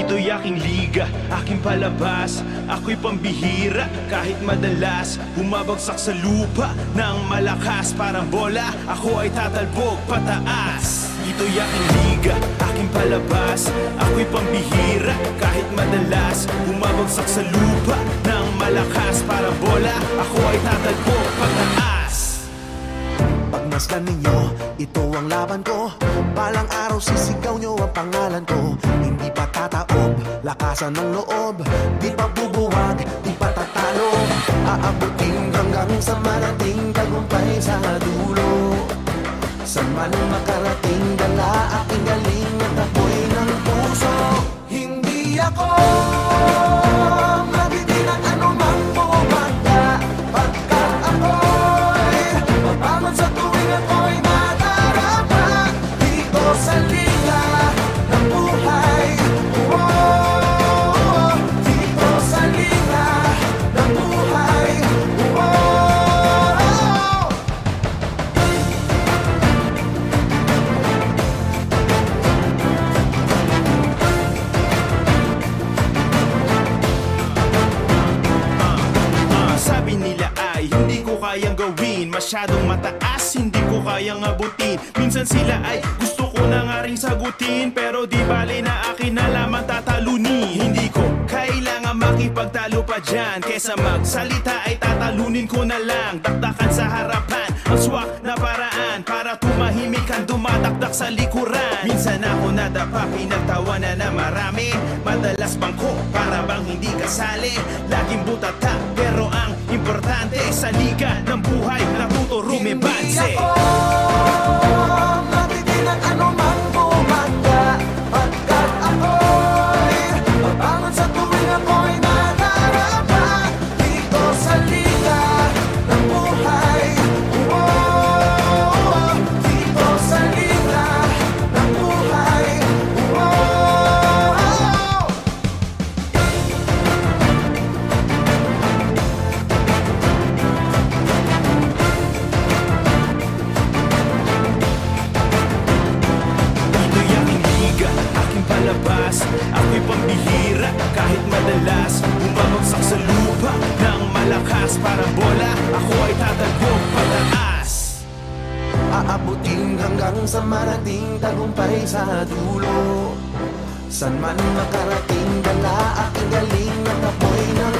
Ito'y aking liga, aking palabas. Ako'y pambihira, kahit madalas bumabagsak sa lupa ng malakas. Parang bola, ako ay tatalbog pataas. Ito'y aking liga, aking palabas. Ako'y pambihira, kahit madalas bumabagsak sa lupa ng malakas. Parang bola, ako ay tatalbog pataas. Pagmasdan ninyo, ito ang laban ko. Balang araw sisigaw nyo ang pangalan ko. Hindi pa tataob, lakasan ng loob. Di pa bubuwag, di pa tatalo. Aabutin hanggang sa marating tagumpay sa dulo. Saan man makarating, dala aking galing at apoy ng puso. Hindi ako mabibilang anumang bumangga, pagkat ako'y mabangon sa tuwing ako'y nadarama. Dito sa liga ng buhay, oh, dito sa liga ng buhay, oh. Sabi nila ay hindi ko kayang gawin, masyadong mataas, hindi ko kayang abutin. Minsan sila ay gusto ko na nga ring sagutin, pero di bale na akin na lamang tatalunin. Hindi ko kailangan makipagtalo pa dyan, kesa magsalita ay tatalunin ko na lang. Dakdakan sa harapan, ang swak na paraan para tumahimik ang dumadakdak sa likuran. Minsan ako nadapa, pinagtawanan na marami. Madalas bangko, para bang hindi kasali. Laging butata, pero ang importante sa liga ng buhay, natuto rumibanse. Hindi ako mabibilang anumang bumangga, pagkat ako'y mabangon sa tuwing ako'y nadarama. Dito sa liga ng buhay, oh, dito sa liga ng buhay, oh. Ito'y aking liga, aking palabas. Ako'y pambihira, kahit madalas bumabagsak sa lupa ng malakas. Parang bola, ako ay tatalbog pataas. Aabutin hanggang sa marating tagumpay sa dulo. San man makarating, dala aking galing at apoy ng